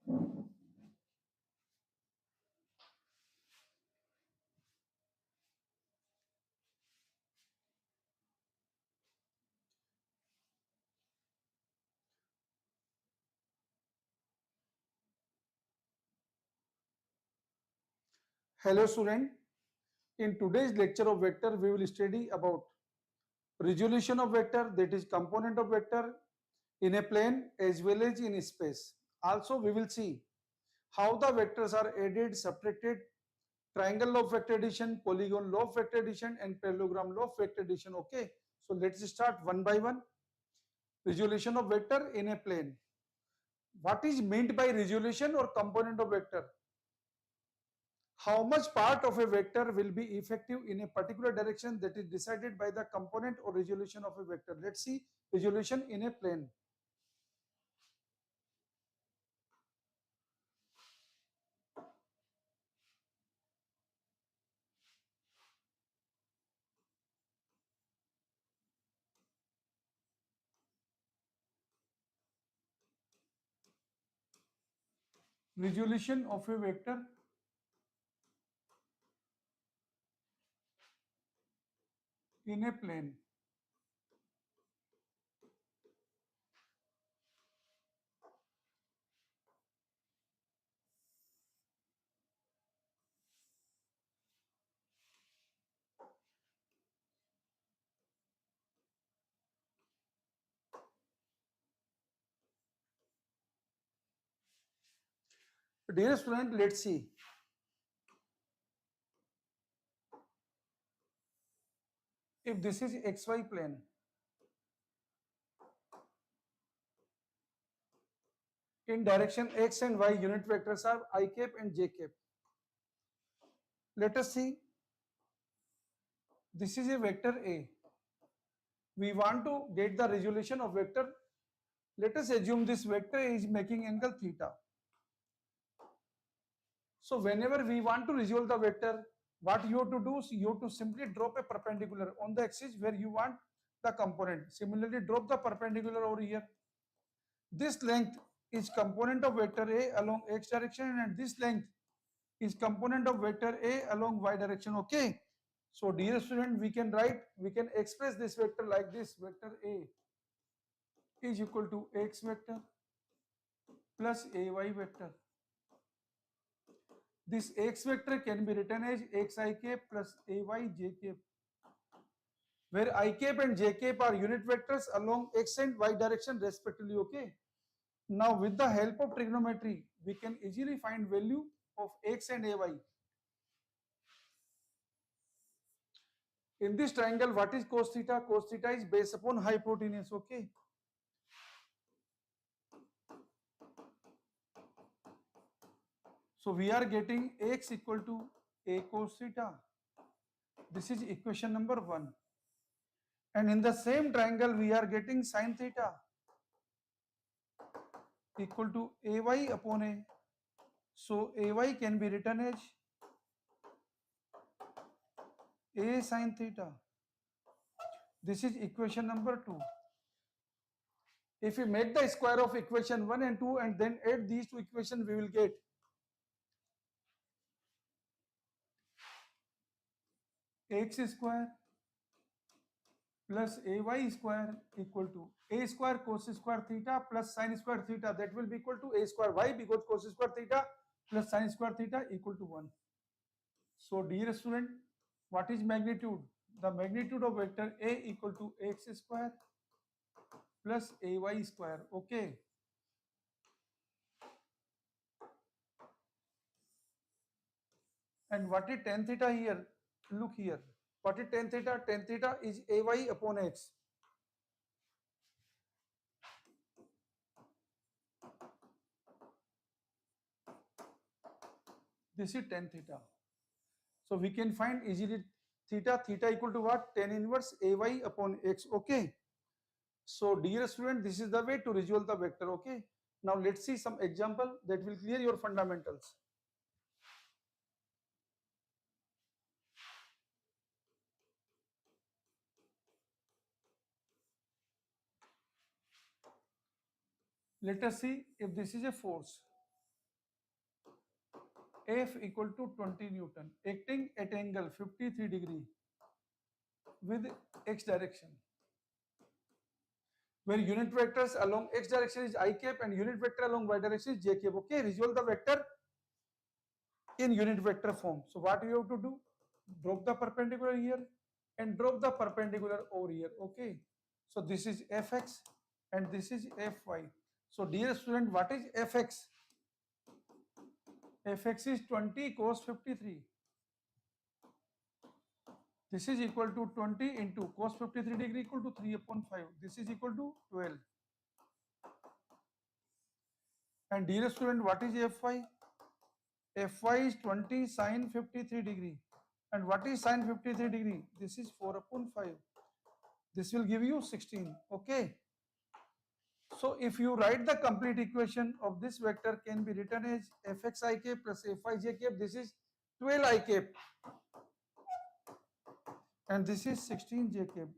Hello student, in today's lecture of vector we will study about resolution of vector, that is component of vector in a plane as well as in space. Also we will see how the vectors are added, subtracted, triangle law of vector addition, polygon law of vector addition and parallelogram law of vector addition. Okay, so let's start one by one. Resolution of vector in a plane. What is meant by resolution or component of vector? How much part of a vector will be effective in a particular direction, that is decided by the component or resolution of a vector. Let's see resolution in a plane. Resolution of a vector in a plane. Dear student, let's see. If this is xy plane, in direction x and y, unit vectors are I cap and j cap. Let us see. This is a vector A. We want to get the resolution of vector. Let us assume this vector A is making angle theta. So whenever we want to resolve the vector, what you have to do is you have to simply drop a perpendicular on the axis where you want the component. Similarly, drop the perpendicular over here. This length is component of vector A along x direction and this length is component of vector A along y direction. Okay. So dear student, we can express this vector like this. Vector A is equal to x vector plus ay vector. This x vector can be written as xi cap plus ay j cap, where I cap and j cap are unit vectors along x and y direction respectively. Okay. Now with the help of trigonometry, we can easily find value of x and ay. In this triangle, what is cos theta? Cos theta is based upon hypotenuse. Okay. So we are getting x equal to a cos theta. This is equation number 1. And in the same triangle, we are getting sin theta equal to ay upon a. So ay can be written as a sin theta. This is equation number 2. If we make the square of equation 1 and 2 and then add these two equations, we will get x square plus ay square equal to a square cos square theta plus sin square theta. That will be equal to a square. Why? Because cos square theta plus sin square theta equal to 1. So dear student, what is magnitude? The magnitude of vector A equal to x square plus ay square. Okay. And what is tan theta here? Look here. What is tan theta? Tan theta is ay upon x. This is tan theta. So we can find easily theta equal to what? Tan inverse ay upon x. Okay. So dear student, this is the way to resolve the vector. Okay. Now let's see some example that will clear your fundamentals. Let us see if this is a force. F equal to 20 Newton acting at angle 53 degree with x direction, where unit vectors along x direction is I cap and unit vector along y direction is j cap. Okay, resolve the vector in unit vector form. So what you have to do? Drop the perpendicular here and drop the perpendicular over here. Okay, so this is fx and this is fy. So dear student, what is fx? Fx is 20 cos 53. This is equal to 20 into cos 53 degree equal to 3 upon 5. This is equal to 12. And dear student, what is fy? Fy is 20 sin 53 degree. And what is sin 53 degree? This is 4 upon 5. This will give you 16. Okay. So if you write the complete equation of this vector can be written as fx I cap plus fy j cap. This is 12 I cap. And this is 16 j cap.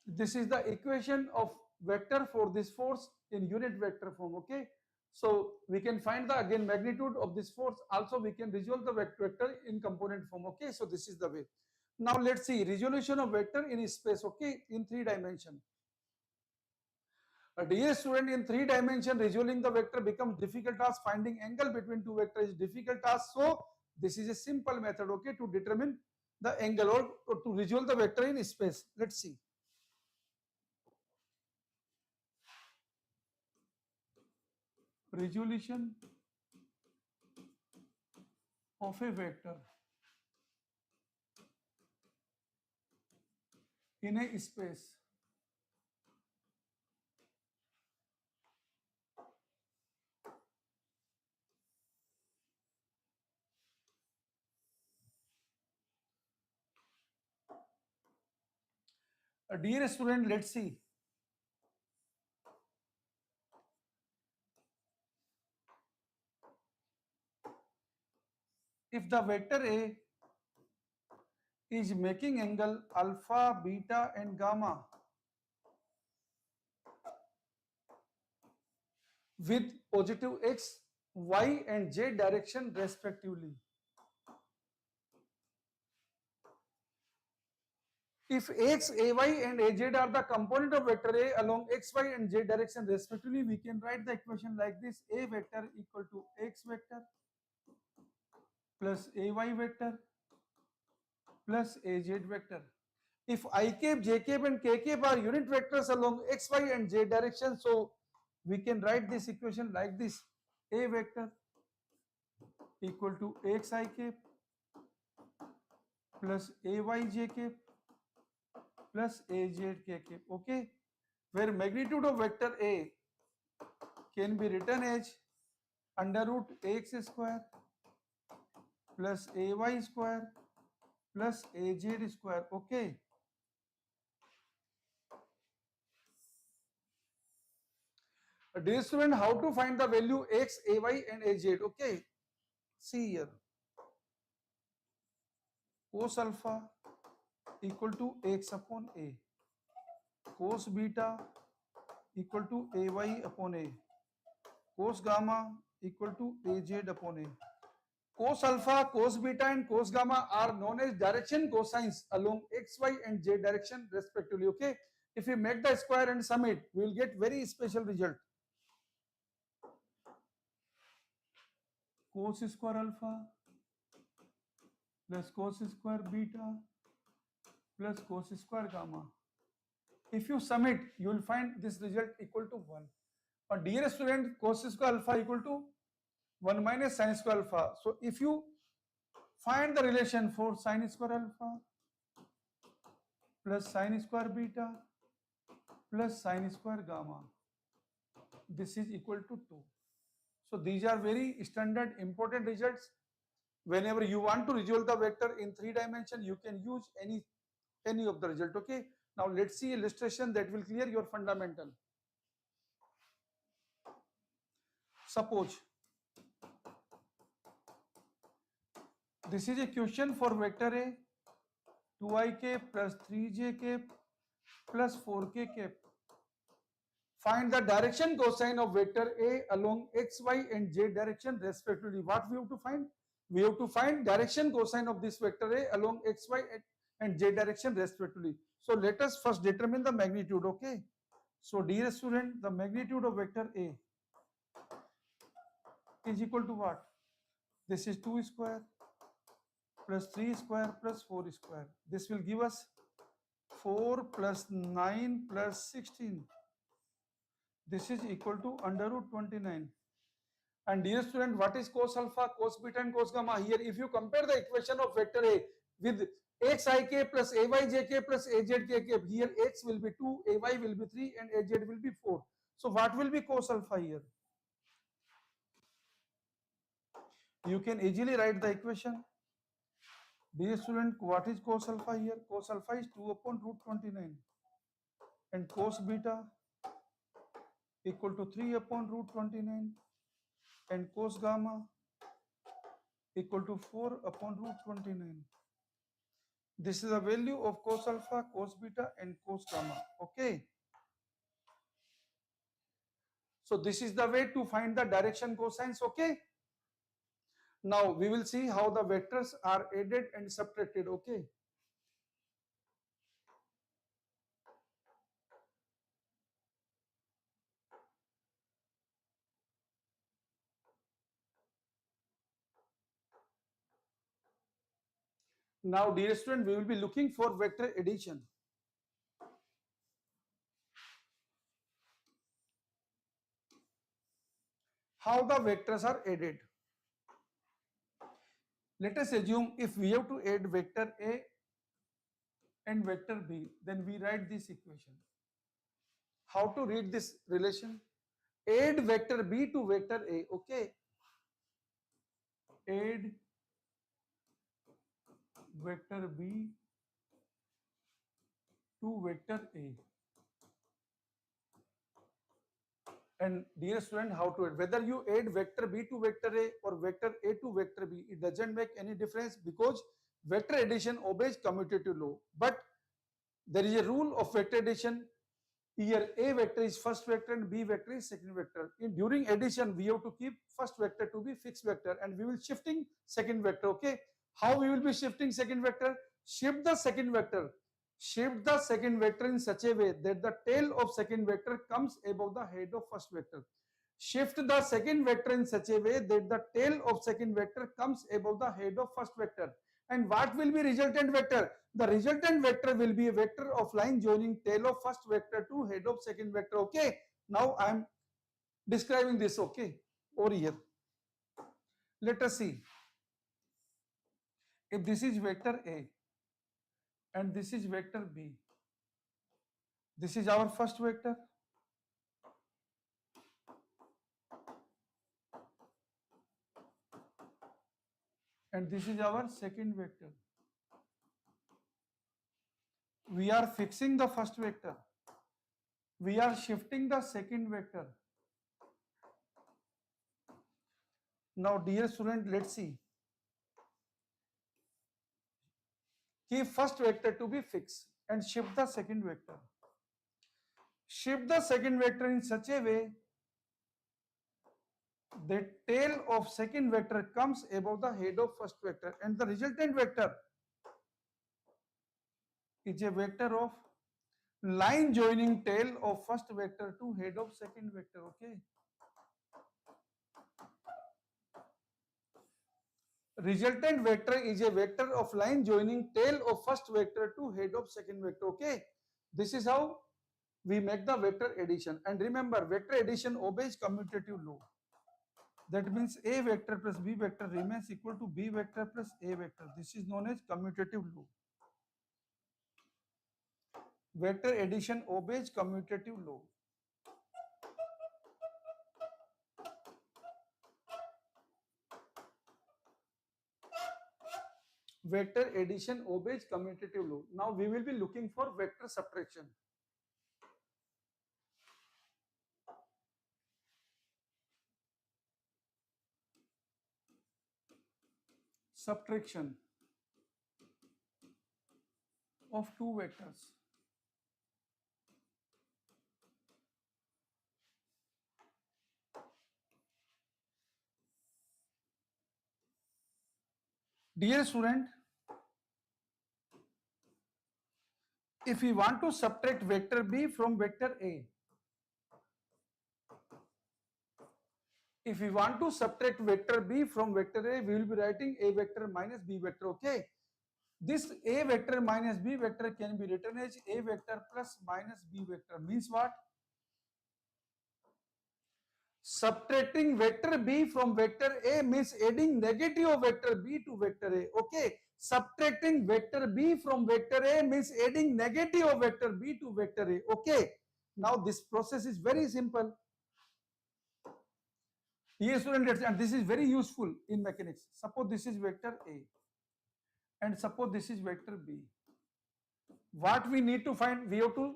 This is the equation of vector for this force in unit vector form. Okay, so we can find the again magnitude of this force. Also we can resolve the vector in component form. Okay, so this is the way. Now let's see resolution of vector in space. Okay, in 3 dimension. Dear student, in 3 dimension resolving the vector becomes difficult task. Finding angle between two vectors is difficult task. So this is a simple method. Okay, to determine the angle or to resolve the vector in space. Let's see. Resolution of a vector in a space. Dear student, let's see. If the vector A is making angle alpha, beta and gamma with positive x, y and z direction respectively. If x, ay and az are the component of vector A along x, y and z direction respectively, we can write the equation like this: A vector equal to x vector plus ay vector plus az vector. If I cap, j cap and k cap are unit vectors along x, y and z direction, so we can write this equation like this: A vector equal to x I cap plus ay j cap plus az k cap. Okay, where magnitude of vector A can be written as under root ax square plus ay square plus az square. Okay, dear student, how to find the value x, ay and az? Okay, see here, cos alpha equal to x upon a, cos beta equal to ay upon a, cos gamma equal to az upon a. Cos alpha, cos beta and cos gamma are known as direction cosines along x, y and z direction respectively. Okay, if we make the square and sum it, we will get very special result. Cos square alpha plus cos square beta plus cos square gamma. If you sum it, you will find this result equal to 1. But dear student, cos square alpha equal to 1 minus sin square alpha. So if you find the relation for sin square alpha plus sin square beta plus sin square gamma, this is equal to 2. So these are very standard important results. Whenever you want to resolve the vector in 3 dimension, you can use any of the result. Okay, now let's see illustration that will clear your fundamental. Suppose this is a question for vector A, 2i cap plus 3j cap plus 4k cap. Find the direction cosine of vector A along x, y and z direction respectively. What we have to find? We have to find direction cosine of this vector A along x, y and z direction respectively. So let us first determine the magnitude, okay? So dear student, the magnitude of vector A is equal to what? This is 2 square plus 3 square plus 4 square. This will give us 4 plus 9 plus 16. This is equal to under root 29. And dear student, what is cos alpha, cos beta and cos gamma? Here if you compare the equation of vector A with xik plus ayjk plus azkk, here x will be 2, ay will be 3 and az will be 4. So what will be cos alpha here? You can easily write the equation. Dear student, what is cos alpha here? Cos alpha is 2 upon root 29 and cos beta equal to 3 upon root 29 and cos gamma equal to 4 upon root 29. This is the value of cos alpha, cos beta and cos gamma. Okay. So this is the way to find the direction cosines. Okay. Now we will see how the vectors are added and subtracted. Okay. Now dear student, we will be looking for vector addition. How the vectors are added. Let us assume if we have to add vector A and vector B, then we write this equation. How to read this relation? Add vector B to vector A. Okay. Add vector B to vector A. And dear student, how to add? Whether you add vector B to vector A or vector A to vector B, it doesn't make any difference because vector addition obeys commutative law. But there is a rule of vector addition. Here A vector is first vector and B vector is second vector. During addition, we have to keep first vector to be fixed vector and we will shifting second vector. Okay. How we will be shifting second vector? Shift the second vector. Shift the second vector in such a way that the tail of second vector comes above the head of first vector. Shift the second vector in such a way that the tail of second vector comes above the head of first vector. And what will be resultant vector? The resultant vector will be a vector of line joining tail of first vector to head of second vector. Okay. Now I am describing this. Okay. Over here. Let us see. If this is vector A and this is vector B, this is our first vector. And this is our second vector. We are fixing the first vector. We are shifting the second vector. Now dear student, let's see. Keep first vector to be fixed and shift the second vector. Shift the second vector in such a way that tail of second vector comes above the head of first vector and the resultant vector is a vector of line joining tail of first vector to head of second vector. Okay. Resultant vector is a vector of line joining tail of first vector to head of second vector. Okay. This is how we make the vector addition. And remember, vector addition obeys commutative law. That means A vector plus B vector remains equal to B vector plus A vector. This is known as commutative law. Vector addition obeys commutative law. Vector addition obeys commutative law. Now we will be looking for vector subtraction. Subtraction of two vectors. Dear student, if we want to subtract vector B from vector A, if we want to subtract vector B from vector A, we will be writing A vector minus B vector, okay? This A vector minus B vector can be written as A vector plus minus B vector. Means what? Subtracting vector B from vector A means adding negative of vector B to vector A, okay? Subtracting vector B from vector A means adding negative of vector B to vector A, okay? Now this process is very simple. Yes, students, and this is very useful in mechanics. Suppose this is vector A and suppose this is vector B. What we need to find? We have to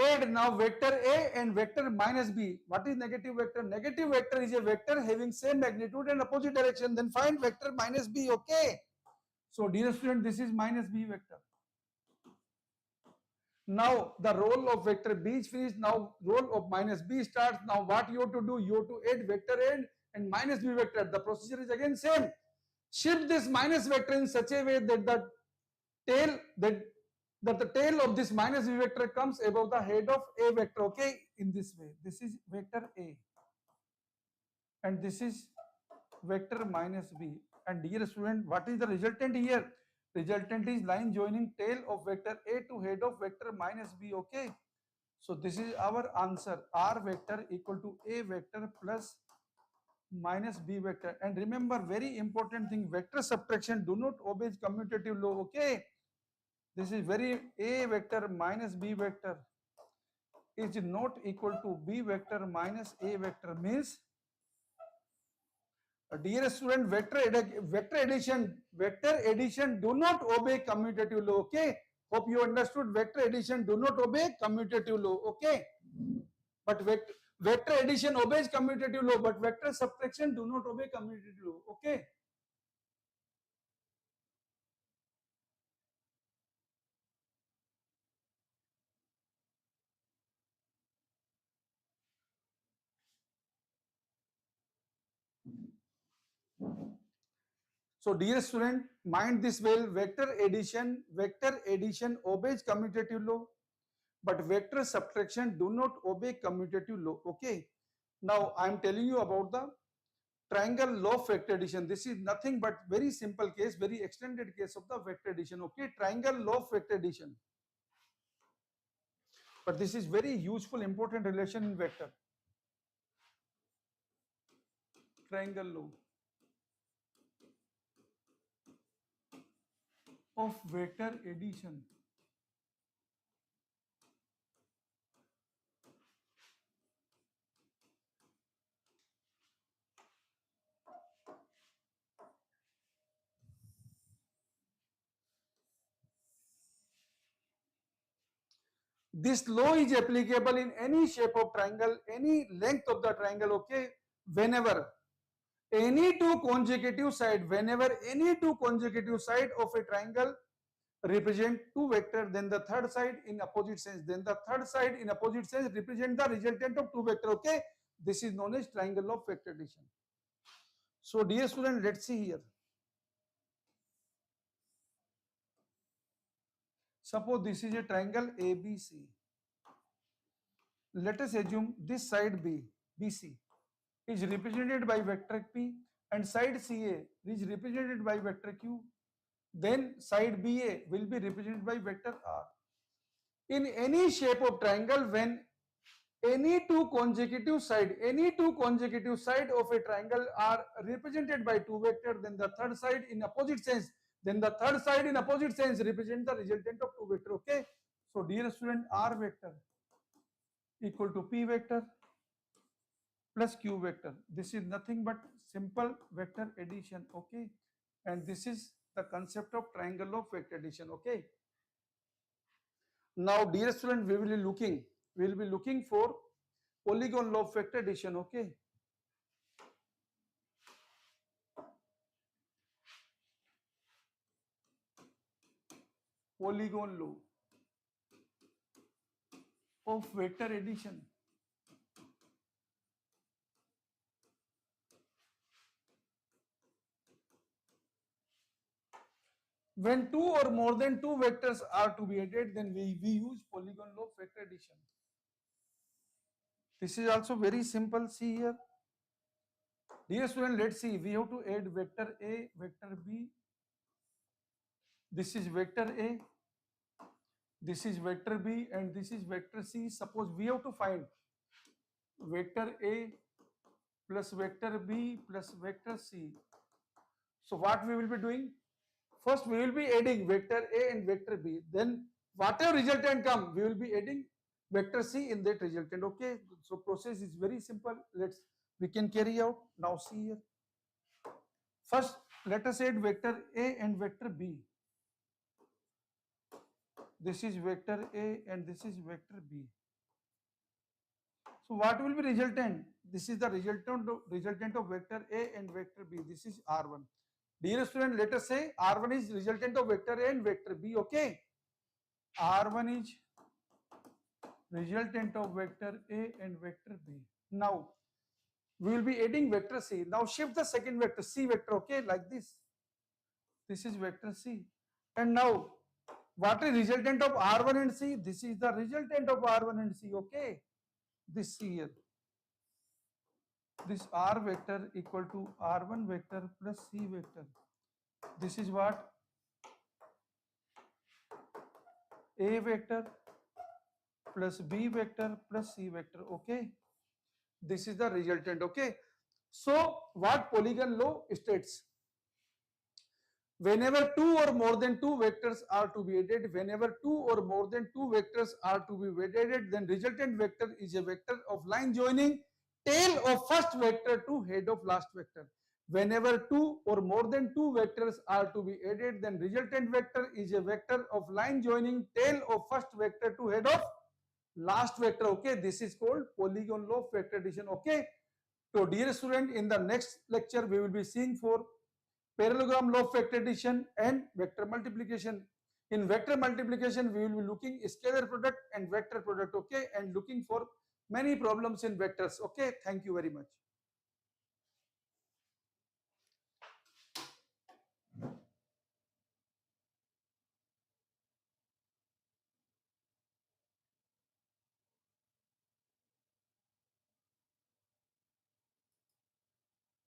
add now vector A and vector minus B. What is negative vector? Negative vector is a vector having same magnitude and opposite direction. Then find vector minus B, okay? So dear student, this is minus B vector. Now the role of vector B is finished. Now role of minus B starts. Now what you have to do? You have to add vector A and minus B vector. The procedure is again same. Shift this minus vector in such a way that the tail the tail of this minus B vector comes above the head of A vector, okay? In this way, this is vector A and this is vector minus B. And dear student, what is the resultant here? Resultant is line joining tail of vector A to head of vector minus B, okay? So this is our answer, R vector equal to A vector plus minus B vector. And remember, very important thing, vector subtraction do not obey commutative law, okay? This is very, A vector minus B vector is not equal to B vector minus A vector. Means, dear student, vector addition do not obey commutative law, okay? Hope you understood. Vector addition do not obey commutative law, okay? But vector addition obeys commutative law, but vector subtraction do not obey commutative law, okay? So dear student, mind this well, vector addition obeys commutative law, but vector subtraction do not obey commutative law, okay? Now I am telling you about the triangle law of vector addition. This is nothing but very simple case, very extended case of the vector addition, okay? Triangle law of vector addition. But this is very useful, important relation in vector. Triangle law of vector addition. This law is applicable in any shape of triangle, any length of the triangle, okay? Whenever any two consecutive side, of a triangle represent two vectors, then the third side in opposite sense, represent the resultant of two vectors, okay? This is known as triangle of vector addition. So dear student, let's see here. Suppose this is a triangle ABC. Let us assume this side BC is represented by vector P and side CA is represented by vector Q. Then side BA will be represented by vector R. In any shape of triangle, when any two consecutive side of a triangle are represented by two vectors, then the third side in opposite sense, represent the resultant of two vector, okay? So dear student, R vector equal to P vector plus Q vector. This is nothing but simple vector addition, okay? And this is the concept of triangle of vector addition, okay? Now dear student, we will be looking for polygon law of vector addition, okay? Polygon law of vector addition. When two or more than two vectors are to be added, then we use polygon law of vector addition. This is also very simple. See here. Dear student, let's see. We have to add vector A, vector B. This is vector A. This is vector B and this is vector C. Suppose we have to find vector A plus vector B plus vector C. So what we will be doing? First we will be adding vector A and vector B. Then whatever resultant come, we will be adding vector C in that resultant. Okay. So process is very simple. We can carry out. Now see here. First let us add vector A and vector B. This is vector A and this is vector B. So what will be resultant? This is the resultant of vector A and vector B. This is R1. Dear student, let us say R1 is resultant of vector A and vector B. Okay. R1 is resultant of vector A and vector B. Now we will be adding vector C. Now shift the second vector C vector. Okay, like this. This is vector C. And now what is resultant of R1 and C? This is the resultant of R1 and C. Okay. This C here. This R vector equal to R1 vector plus C vector. This is what? A vector plus B vector plus C vector. Okay. This is the resultant. Okay. So what polygon law states? Whenever two or more than two vectors are to be added, whenever two or more than two vectors are to be added, then resultant vector is a vector of line joining tail of first vector to head of last vector. Whenever two or more than two vectors are to be added, then resultant vector is a vector of line joining tail of first vector to head of last vector. Okay, this is called polygon law of vector addition. Okay, so dear student, in the next lecture we will be seeing for parallelogram law of vector addition and vector multiplication. In vector multiplication, we will be looking scalar product and vector product. Okay, and looking for many problems in vectors. Okay, thank you very much.